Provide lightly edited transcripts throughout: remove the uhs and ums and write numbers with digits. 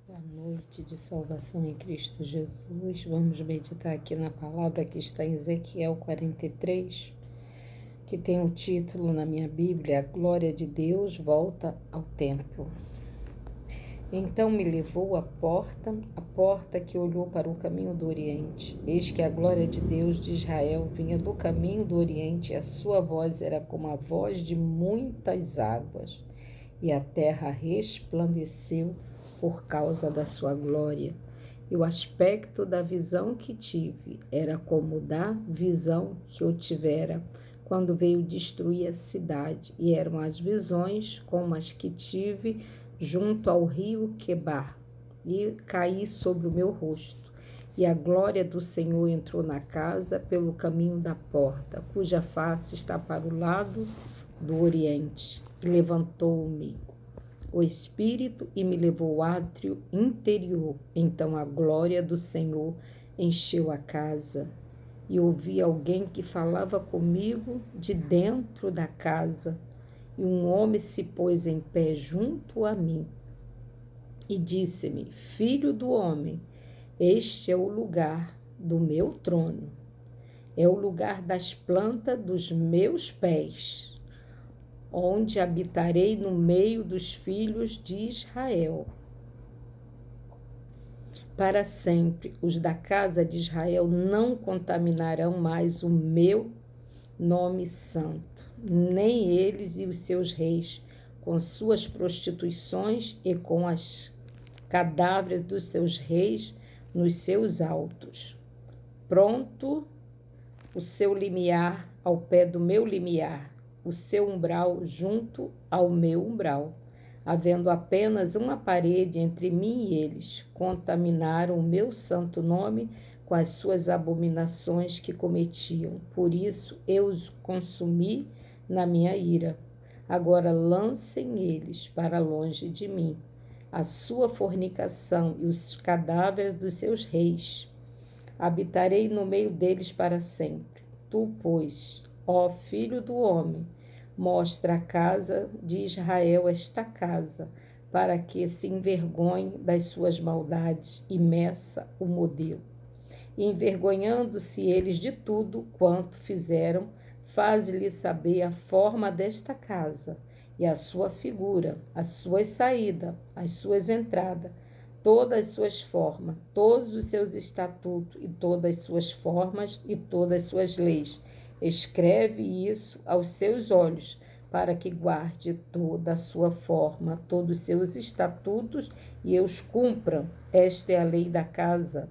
Boa noite de salvação em Cristo Jesus. Vamos meditar aqui na palavra que está em Ezequiel 43, que tem o título na minha Bíblia: A Glória de Deus volta ao templo. Então me levou à porta que olhou para o caminho do Oriente. Eis que a glória de Deus de Israel vinha do caminho do Oriente, e a sua voz era como a voz de muitas águas, e a terra resplandeceu por causa da sua glória. E o aspecto da visão que tive era como da visão que eu tivera quando veio destruir a cidade, e eram as visões como as que tive junto ao rio Quebar, e caí sobre o meu rosto. E a glória do Senhor entrou na casa pelo caminho da porta, cuja face está para o lado do oriente. E levantou-me o Espírito e me levou ao átrio interior. Então a glória do Senhor encheu a casa, e ouvi alguém que falava comigo de dentro da casa. E um homem se pôs em pé junto a mim e disse-me: Filho do homem, este é o lugar do meu trono, é o lugar das plantas dos meus pés, onde habitarei no meio dos filhos de Israel. Para sempre, os da casa de Israel não contaminarão mais o meu nome santo, nem eles e os seus reis, com suas prostituições e com as cadáveres dos seus reis nos seus altos. Pronto o seu limiar ao pé do meu limiar, o seu umbral junto ao meu umbral, havendo apenas uma parede entre mim e eles. Contaminaram o meu santo nome com as suas abominações que cometiam. Por isso eu os consumi na minha ira. Agora lancem eles para longe de mim a sua fornicação e os cadáveres dos seus reis. Habitarei no meio deles para sempre. Tu, pois, ó filho do homem, mostra a casa de Israel esta casa, para que se envergonhe das suas maldades e meça o modelo. E envergonhando-se eles de tudo quanto fizeram, faze-lhe saber a forma desta casa, e a sua figura, as suas saídas, as suas entradas, todas as suas formas, todos os seus estatutos, e todas as suas formas e todas as suas leis. Escreve isso aos seus olhos, para que guarde toda a sua forma, todos os seus estatutos, e os cumpram. Esta é a lei da casa.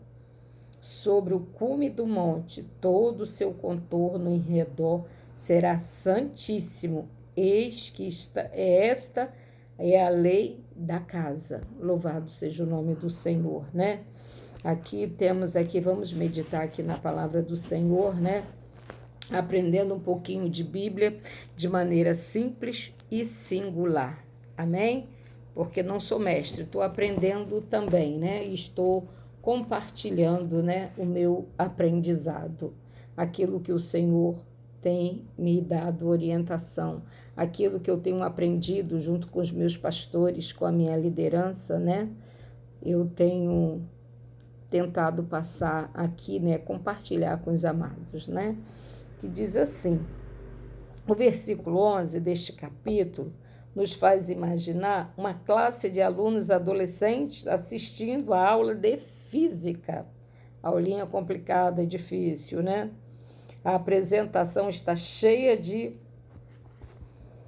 Sobre o cume do monte, todo o seu contorno em redor será santíssimo. Eis que esta é a lei da casa. Louvado seja o nome do Senhor, né? Vamos meditar aqui na palavra do Senhor, né? Aprendendo um pouquinho de Bíblia de maneira simples e singular. Amém? Porque não sou mestre, estou aprendendo também, né? Estou compartilhando, né, o meu aprendizado, aquilo que o Senhor tem me dado orientação, aquilo que eu tenho aprendido junto com os meus pastores, com a minha liderança, né? Eu tenho tentado passar aqui, né, compartilhar com os amados, né? Que diz assim: o versículo 11 deste capítulo nos faz imaginar uma classe de alunos adolescentes assistindo a aula de física. Aulinha complicada e difícil, né? A apresentação está cheia de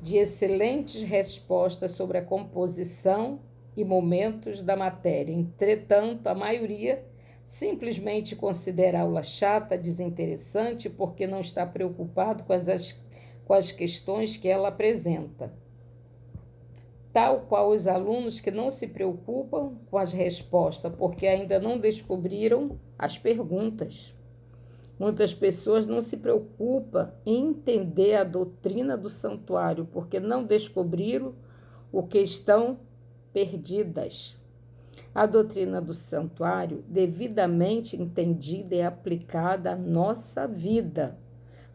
excelentes respostas sobre a composição e momentos da matéria. Entretanto, a maioria simplesmente considera a aula chata, desinteressante, porque não está preocupado com as questões que ela apresenta. Tal qual os alunos que não se preocupam com as respostas, porque ainda não descobriram as perguntas. Muitas pessoas não se preocupam em entender a doutrina do santuário, porque não descobriram o que estão perdidas. A doutrina do santuário, devidamente entendida e aplicada à nossa vida,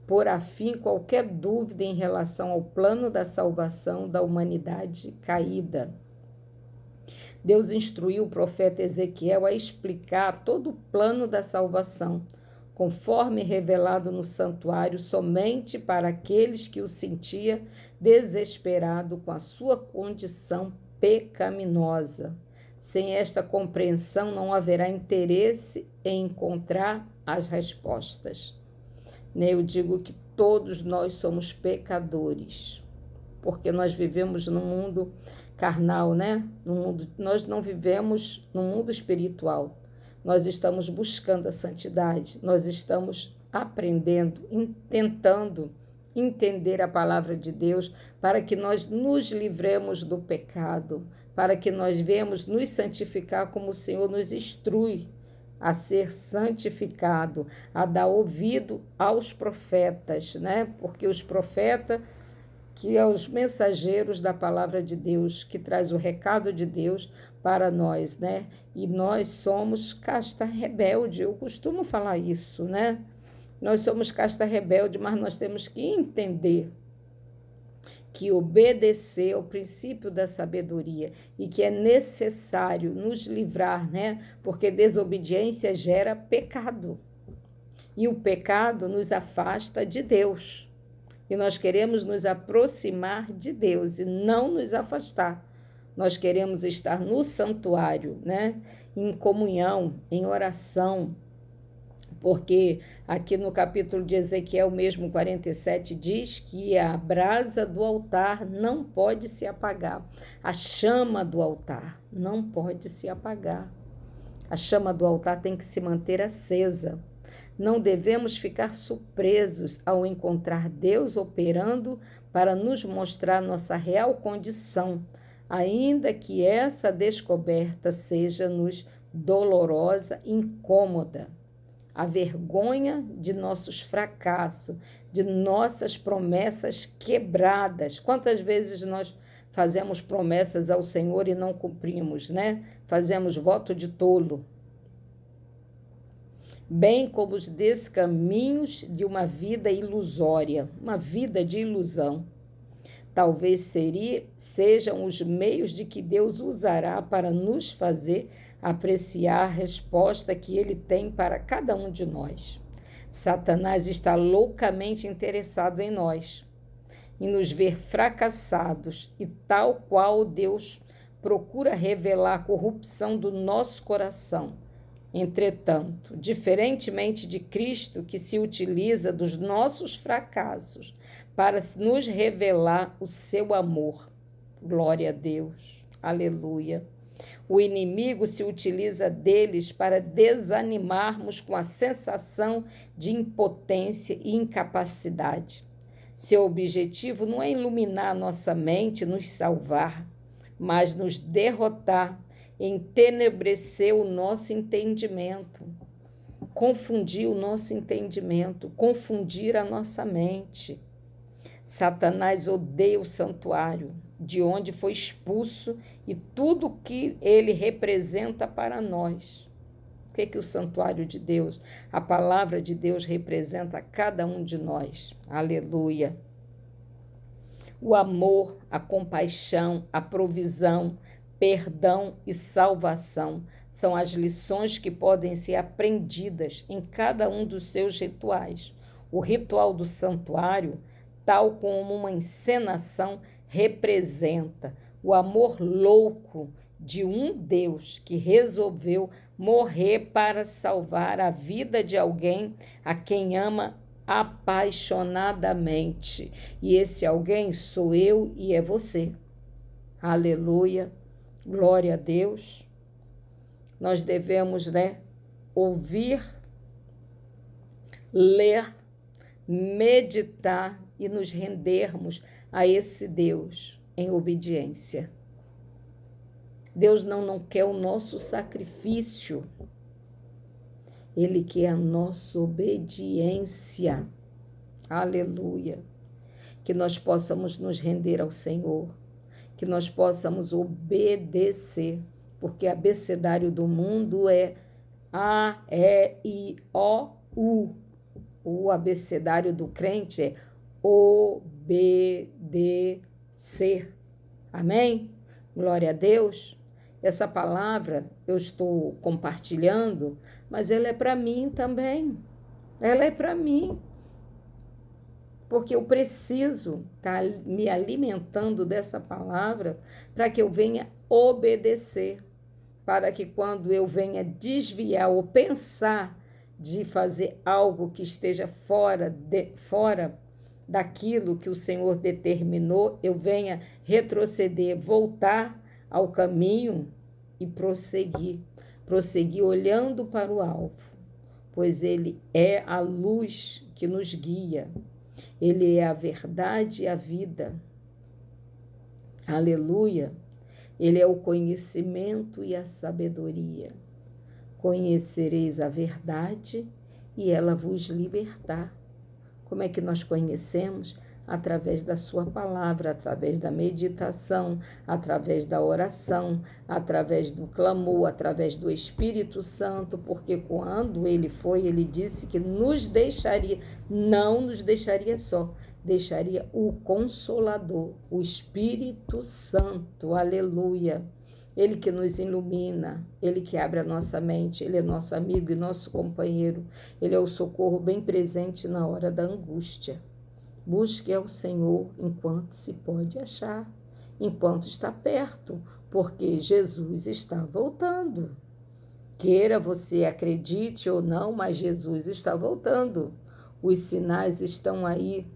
por fim qualquer dúvida em relação ao plano da salvação da humanidade caída. Deus instruiu o profeta Ezequiel a explicar todo o plano da salvação, conforme revelado no santuário, somente para aqueles que o sentia desesperado com a sua condição pecaminosa. Sem esta compreensão, não haverá interesse em encontrar as respostas. Eu digo que todos nós somos pecadores, porque nós vivemos num mundo carnal, né? Nós não vivemos no mundo espiritual. Nós estamos buscando a santidade, nós estamos aprendendo, tentando entender a palavra de Deus para que nós nos livremos do pecado, para que nós venhamos nos santificar como o Senhor nos instrui a ser santificado, a dar ouvido aos profetas, né? Porque os profetas, que é os mensageiros da palavra de Deus, que traz o recado de Deus para nós, né? E nós somos casta rebelde, eu costumo falar isso, né? Nós somos casta rebelde, mas nós temos que entender que obedecer ao princípio da sabedoria e que é necessário nos livrar, né? Porque desobediência gera pecado. E o pecado nos afasta de Deus. E nós queremos nos aproximar de Deus e não nos afastar. Nós queremos estar no santuário, né? Em comunhão, em oração, porque aqui no capítulo de Ezequiel mesmo, 47, diz que a brasa do altar não pode se apagar. A chama do altar não pode se apagar. A chama do altar tem que se manter acesa. Não devemos ficar surpresos ao encontrar Deus operando para nos mostrar nossa real condição, ainda que essa descoberta seja-nos dolorosa e incômoda. A vergonha de nossos fracassos, de nossas promessas quebradas. Quantas vezes nós fazemos promessas ao Senhor e não cumprimos, né? Fazemos voto de tolo. Bem como os descaminhos de uma vida ilusória, uma vida de ilusão. Talvez sejam os meios de que Deus usará para nos fazer apreciar a resposta que Ele tem para cada um de nós. Satanás está loucamente interessado em nós, em nos ver fracassados, e tal qual Deus procura revelar a corrupção do nosso coração. Entretanto, diferentemente de Cristo, que se utiliza dos nossos fracassos para nos revelar o seu amor. Glória a Deus. Aleluia. O inimigo se utiliza deles para desanimarmos com a sensação de impotência e incapacidade. Seu objetivo não é iluminar nossa mente, nos salvar, mas nos derrotar, entenebrecer o nosso entendimento, confundir o nosso entendimento, confundir a nossa mente. Satanás odeia o santuário, de onde foi expulso, e tudo o que ele representa para nós. O que é o santuário de Deus? A palavra de Deus representa a cada um de nós. Aleluia. O amor, a compaixão, a provisão, perdão e salvação são as lições que podem ser aprendidas em cada um dos seus rituais. O ritual do santuário, tal como uma encenação, representa o amor louco de um Deus que resolveu morrer para salvar a vida de alguém a quem ama apaixonadamente. E esse alguém sou eu e é você. Aleluia. Glória a Deus. Nós devemos, ouvir, ler, meditar e nos rendermos a esse Deus em obediência. Deus não quer o nosso sacrifício. Ele quer a nossa obediência. Aleluia. Que nós possamos nos render ao Senhor, que nós possamos obedecer, porque o abecedário do mundo é A, E, I, O, U. O abecedário do crente é obedecer. Amém? Glória a Deus. Essa palavra eu estou compartilhando, mas ela é para mim também. Ela é para mim. Porque eu preciso estar me alimentando dessa palavra para que eu venha obedecer. Para que quando eu venha desviar ou pensar de fazer algo que esteja fora daquilo que o Senhor determinou, eu venha retroceder, voltar ao caminho e prosseguir olhando para o alvo, pois Ele é a luz que nos guia, Ele é a verdade e a vida. Aleluia! Ele é o conhecimento e a sabedoria. Conhecereis a verdade e ela vos libertar. Como é que nós conhecemos? Através da sua palavra, através da meditação, através da oração, através do clamor, através do Espírito Santo, porque quando ele foi, ele disse que nos deixaria, não nos deixaria só, deixaria o Consolador, o Espírito Santo, aleluia. Ele que nos ilumina, Ele que abre a nossa mente, Ele é nosso amigo e nosso companheiro, Ele é o socorro bem presente na hora da angústia. Busque ao Senhor enquanto se pode achar, enquanto está perto, porque Jesus está voltando. Queira você acredite ou não, mas Jesus está voltando. Os sinais estão aí,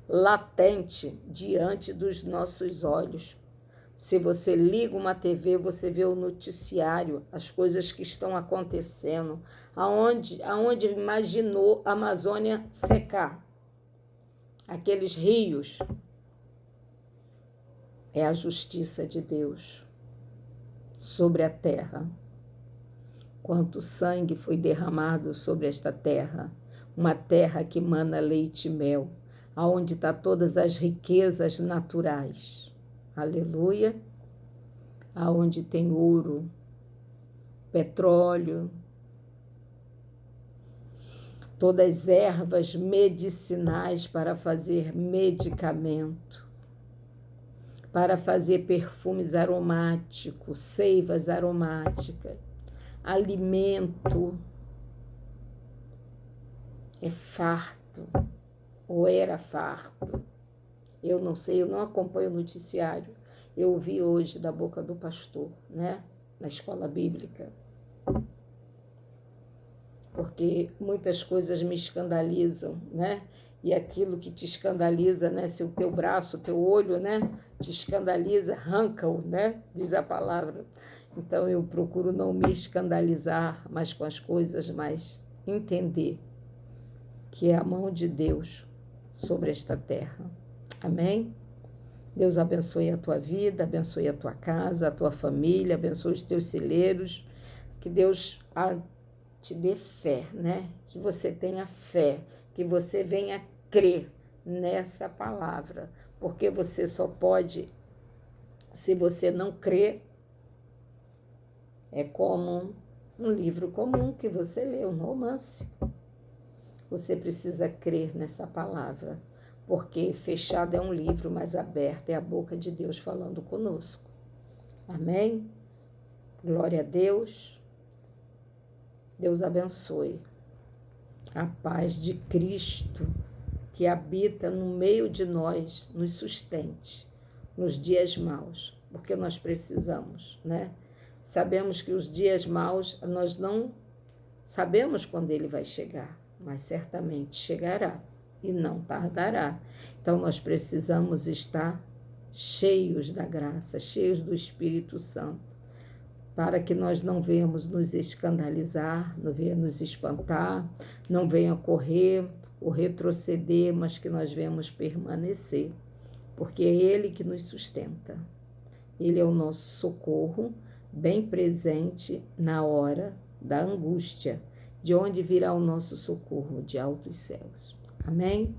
latente, diante dos nossos olhos. Se você liga uma TV, você vê o noticiário, as coisas que estão acontecendo, aonde imaginou a Amazônia secar, aqueles rios, é a justiça de Deus sobre a terra. Quanto sangue foi derramado sobre esta terra, uma terra que mana leite e mel, aonde está todas as riquezas naturais. Aleluia, aonde tem ouro, petróleo, todas as ervas medicinais para fazer medicamento, para fazer perfumes aromáticos, seivas aromáticas, alimento, é farto, ou era farto. Eu não sei, eu não acompanho o noticiário. Eu ouvi hoje da boca do pastor, né? Na escola bíblica. Porque muitas coisas me escandalizam, né? E aquilo que te escandaliza, né? Se o teu braço, o teu olho, né? Te escandaliza, arranca-o, né? Diz a palavra. Então eu procuro não me escandalizar mais com as coisas, mas entender que é a mão de Deus sobre esta terra. Amém? Deus abençoe a tua vida, abençoe a tua casa, a tua família, abençoe os teus celeiros, que Deus te dê fé, né? Que você tenha fé, que você venha crer nessa palavra, porque você só pode, se você não crer, é como um livro comum que você lê, um romance. Você precisa crer nessa palavra, porque fechado é um livro, mas aberto é a boca de Deus falando conosco. Amém? Glória a Deus. Deus abençoe. A paz de Cristo que habita no meio de nós nos sustente nos dias maus, porque nós precisamos, né? Sabemos que os dias maus, nós não sabemos quando ele vai chegar, mas certamente chegará e não tardará. Então, nós precisamos estar cheios da graça, cheios do Espírito Santo, para que nós não venhamos nos escandalizar, não venhamos nos espantar, não venha correr ou retroceder, mas que nós venhamos permanecer, porque é Ele que nos sustenta. Ele é o nosso socorro, bem presente na hora da angústia, de onde virá o nosso socorro? De altos céus. Amém?